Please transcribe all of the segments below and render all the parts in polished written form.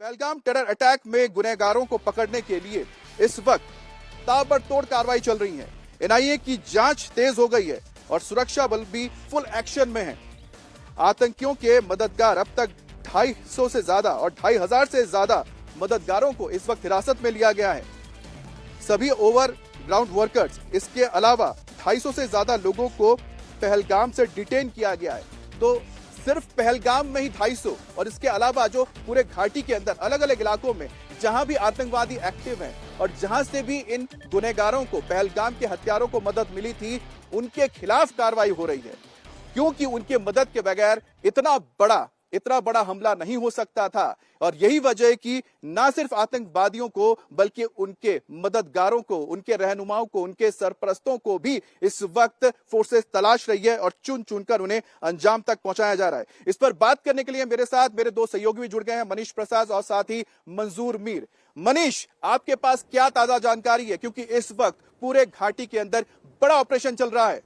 Pahalgam terror attack में गुनहगारों को पकड़ने के लिए इस वक्त ताबड़तोड़ कार्रवाई चल रही है। एनआईए की जांच तेज हो गई है और सुरक्षा बल भी फुल एक्शन में है। आतंकियों के मददगार अब तक 250 से ज्यादा और 2500 से ज्यादा मददगारों को इस वक्त हिरासत में लिया गया है। सभी ओवर ग्राउंड वर्कर्स, इसके अलावा 250 से ज्यादा लोगों को पहलगाम से डिटेन किया गया है। तो सिर्फ पहलगाम में ही 250 और इसके अलावा जो पूरे घाटी के अंदर अलग अलग इलाकों में जहां भी आतंकवादी एक्टिव हैं और जहां से भी इन गुनहगारों को, पहलगाम के हत्यारों को मदद मिली थी, उनके खिलाफ कार्रवाई हो रही है, क्योंकि उनके मदद के बगैर इतना बड़ा हमला नहीं हो सकता था। और यही वजह है कि ना सिर्फ आतंकवादियों को बल्कि उनके मददगारों को, उनके रहनुमाओं को, उनके सरपरस्तों को भी इस वक्त फोर्सेस तलाश रही है और चुन चुनकर उन्हें अंजाम तक पहुंचाया जा रहा है। इस पर बात करने के लिए मेरे साथ मेरे दो सहयोगी भी जुड़ गए हैं, मनीष प्रसाद और साथ ही मंजूर मीर। मनीष, आपके पास क्या ताजा जानकारी है, क्योंकि इस वक्त पूरे घाटी के अंदर बड़ा ऑपरेशन चल रहा है?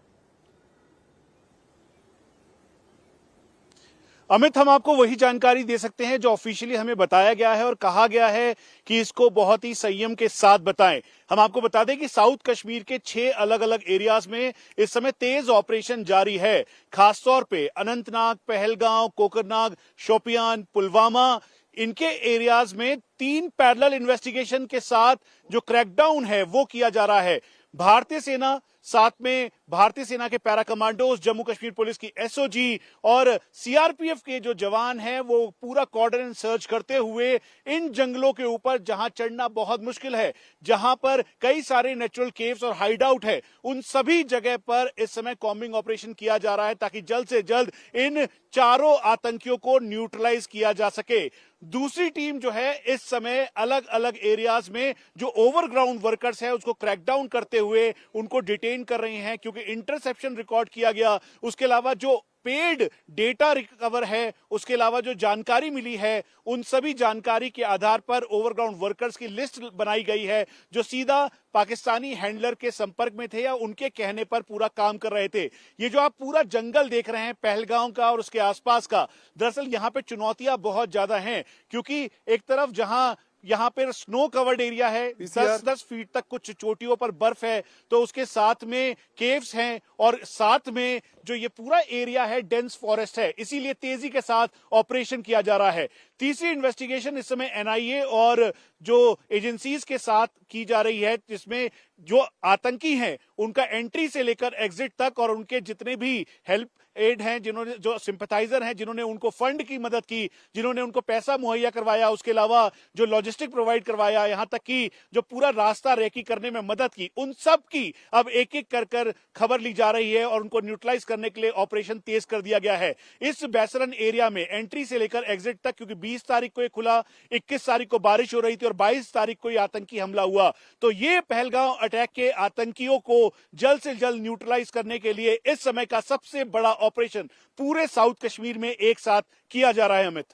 अमित, हम आपको वही जानकारी दे सकते हैं जो ऑफिशियली हमें बताया गया है और कहा गया है कि इसको बहुत ही संयम के साथ बताएं। हम आपको बता दें कि साउथ कश्मीर के 6 अलग अलग एरियाज में इस समय तेज ऑपरेशन जारी है। खासतौर पे अनंतनाग, पहलगांव, कोकरनाग, शोपियान, पुलवामा, इनके एरियाज में 3 पैरेलल इन्वेस्टिगेशन के साथ जो क्रैकडाउन है वो किया जा रहा है। भारतीय सेना, साथ में भारतीय सेना के para commandos, Jammu Kashmir police की एसओजी और सीआरपीएफ के जो जवान हैं वो पूरा कॉर्डन सर्च करते हुए इन जंगलों के ऊपर जहां चढ़ना बहुत मुश्किल है, जहां पर कई सारे नेचुरल केव्स और हाइड आउट है, उन सभी जगह पर इस समय कॉम्बिंग ऑपरेशन किया जा रहा है ताकि जल्द से जल्द इन चारों आतंकियों को न्यूट्रलाइज किया जा सके। दूसरी टीम जो है इस समय अलग अलग एरियाज में जो ओवरग्राउंड वर्कर्स है उसको क्रैकडाउन करते हुए उनको डिटेन कर रही हैं, क्योंकि इंटरसेप्शन रिकॉर्ड किया गया। उसके अलावा जो पेड डेटा रिकवर है, उसके अलावा जो जानकारी मिली है, उन सभी जानकारी के आधार पर ओवरग्राउंड वर्कर्स की लिस्ट बनाई गई है जो सीधा पाकिस्तानी हैंडलर के संपर्क में थे या उनके कहने पर पूरा काम कर रहे थे। ये जो आप पूरा जंगल देख रहे हैं पहलगांव का और उसके आसपास का, दरअसल यहां पे चुनौतियां बहुत ज्यादा हैं, क्योंकि एक तरफ जहां यहाँ पे स्नो कवर्ड एरिया है, 10-10 फीट तक कुछ चोटियों पर बर्फ है, तो उसके साथ में केव्स हैं और साथ में जो ये पूरा एरिया है डेंस फॉरेस्ट है, इसीलिए तेजी के साथ ऑपरेशन किया जा रहा है। तीसरी इन्वेस्टिगेशन इस समय एनआईए और जो एजेंसीज के साथ की जा रही है, जिसमें जो आतंकी हैं उनका एंट्री से लेकर एग्जिट तक और उनके जितने भी हेल्प एड हैं, जिन्होंने जो सिंपैथाइजर हैं, जिन्होंने उनको फंड की मदद की, जिन्होंने उनको पैसा मुहैया करवाया, उसके अलावा जो लॉजिस्टिक प्रोवाइड करवाया, यहां तक कि जो पूरा रास्ता रेकी करने में मदद की, उन सब की अब एक एक कर खबर ली जा रही है और उनको न्यूट्रलाइज करने के लिए ऑपरेशन तेज कर दिया गया है। इस बैसरन एरिया में एंट्री से लेकर एग्जिट तक, क्योंकि 20 तारीख को ये खुला, 21 तारीख को बारिश हो रही थी और 22 तारीख को ये आतंकी हमला हुआ, तो ये पहलगांव अटैक के आतंकियों को जल्द से जल्द न्यूट्रलाइज करने के लिए इस समय का सबसे बड़ा ऑपरेशन पूरे साउथ कश्मीर में एक साथ किया जा रहा है। अमित,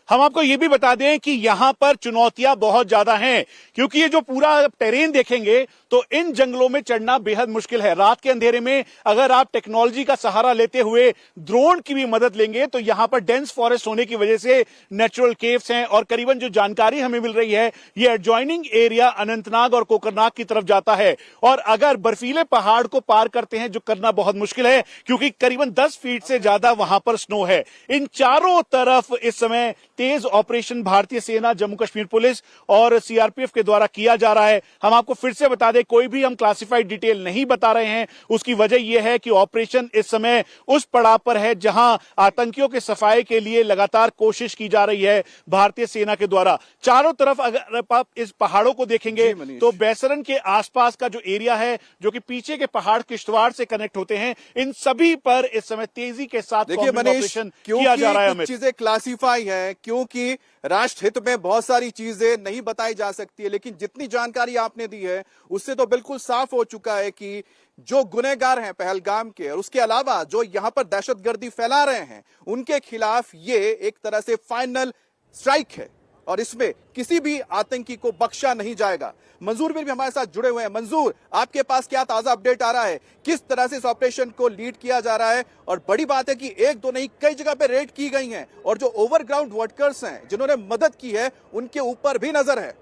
हम आपको यह भी बता दें कि यहां पर चुनौतियां बहुत ज्यादा हैं, क्योंकि ये जो पूरा टेरेन देखेंगे तो इन जंगलों में चढ़ना बेहद मुश्किल है। रात के अंधेरे में अगर आप टेक्नोलॉजी का सहारा लेते हुए ड्रोन की भी मदद लेंगे तो यहां पर डेंस फॉरेस्ट होने की वजह से नेचुरल केव्स हैं और करीबन जो जानकारी हमें मिल रही है ये एडजॉइनिंग एरिया अनंतनाग और कोकरनाग की तरफ जाता है। और अगर बर्फीले पहाड़ को पार करते हैं, जो करना बहुत मुश्किल है क्योंकि करीबन 10 फीट से ज्यादा वहां पर स्नो है, इन चारों तरफ इस समय तेज ऑपरेशन भारतीय सेना, जम्मू कश्मीर पुलिस और सीआरपीएफ के द्वारा किया जा रहा है। हम आपको फिर से बता दें, कोई भी हम क्लासिफाइड डिटेल नहीं बता रहे हैं। उसकी वजह यह है कि ऑपरेशन इस समय उस पड़ाव पर है जहां आतंकियों के सफाई के लिए लगातार कोशिश की जा रही है भारतीय सेना के द्वारा। चारों तरफ अगर आप इस पहाड़ों को देखेंगे तो बैसरन के आसपास का जो एरिया है, जो कि पीछे के पहाड़ किश्तवाड़ से कनेक्ट होते हैं, इन सभी पर इस समय तेजी के साथ ऑपरेशन किया जा रहा है। चीजें क्लासिफाई है, क्योंकि राष्ट्र हित में बहुत सारी चीजें नहीं बताई जा सकती है, लेकिन जितनी जानकारी आपने दी है उससे तो बिल्कुल साफ हो चुका है कि जो गुनहगार हैं पहलगाम के और उसके अलावा जो यहां पर दहशतगर्दी फैला रहे हैं उनके खिलाफ ये एक तरह से फाइनल स्ट्राइक है और इसमें किसी भी आतंकी को बख्शा नहीं जाएगा। मंजूर भी हमारे साथ जुड़े हुए हैं। मंजूर, आपके पास क्या ताजा अपडेट आ रहा है, किस तरह से इस ऑपरेशन को लीड किया जा रहा है? और बड़ी बात है कि एक दो नहीं कई जगह पे रेड की गई हैं और जो ओवरग्राउंड वर्कर्स हैं जिन्होंने मदद की है उनके ऊपर भी नजर है।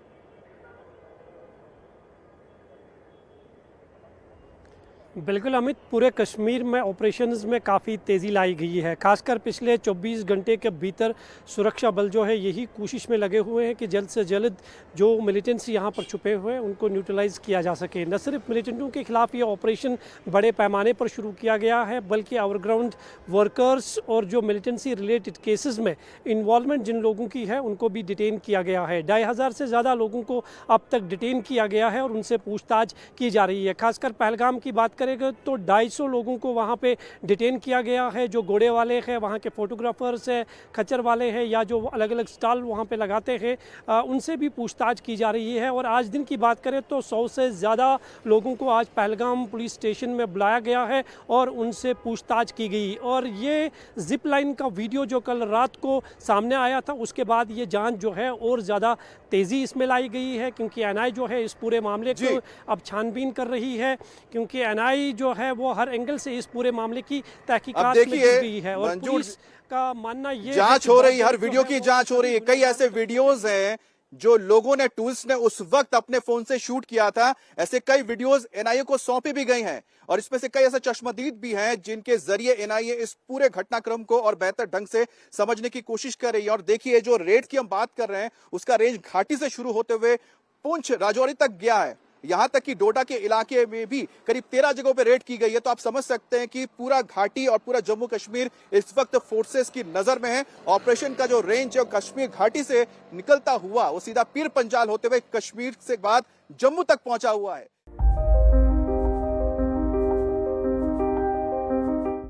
बिल्कुल अमित, पूरे कश्मीर में ऑपरेशंस में काफ़ी तेज़ी लाई गई है। खासकर पिछले 24 घंटे के भीतर सुरक्षा बल जो है यही कोशिश में लगे हुए हैं कि जल्द से जल्द जो मिलिटेंट्स यहाँ पर छुपे हुए हैं उनको न्यूट्रलाइज किया जा सके। न सिर्फ मिलिटेंटों के खिलाफ ये ऑपरेशन बड़े पैमाने पर शुरू किया गया है, बल्कि ओवरग्राउंड वर्कर्स और जो मिलिटेंसी रिलेटेड केसेस में इन्वॉल्वमेंट जिन लोगों की है उनको भी डिटेन किया गया है। 2500 से ज़्यादा लोगों को अब तक डिटेन किया गया है और उनसे पूछताछ की जा रही है। खासकर पहलगाम की बात करेंगे तो 250 लोगों को वहाँ पे डिटेन किया गया है। जो घोड़े वाले हैं, वहाँ के फोटोग्राफर्स हैं, खच्चर वाले हैं या जो अलग अलग स्टॉल वहाँ पे लगाते हैं, उनसे भी पूछताछ की जा रही है। और आज दिन की बात करें तो 100 से ज़्यादा लोगों को आज पहलगाम पुलिस स्टेशन में बुलाया गया है और उनसे पूछताछ की गई। और ये जिप लाइन का वीडियो जो कल रात को सामने आया था उसके बाद ये जांच जो है और ज़्यादा तेज़ी इसमें लाई गई है, क्योंकि एनआई जो है इस पूरे मामले को अब छानबीन कर रही है, क्योंकि एनआई जो है वो हर एंगल से इस पूरे मामले की तहकीकात में जुट गई है। और पुलिस का मानना ये जांच हो रही है, हर वीडियो की जांच हो रही है। कई ऐसे वीडियोस हैं जो लोगों ने, टूरिस्ट ने उस वक्त अपने फोन से शूट किया था। ऐसे कई वीडियोस एनआईए को सौंपी भी गई हैं और इसमें से कई ऐसे चश्मदीद भी हैं जिनके जरिए एनआईए इस पूरे घटनाक्रम को और बेहतर ढंग से समझने की कोशिश कर रही है। और देखिए, जो रेड की हम बात कर रहे हैं उसका रेंज घाटी से शुरू होते हुए पुंछ राजौरी तक गया है, यहां तक कि डोडा के इलाके में भी करीब 13 जगहों पे रेड की गई है। तो आप समझ सकते हैं कि पूरा घाटी और पूरा जम्मू कश्मीर इस वक्त फोर्सेस की नजर में है। ऑपरेशन का जो रेंज है कश्मीर घाटी से निकलता हुआ वो सीधा पीर पंजाल होते हुए कश्मीर से बाद जम्मू तक पहुंचा हुआ है।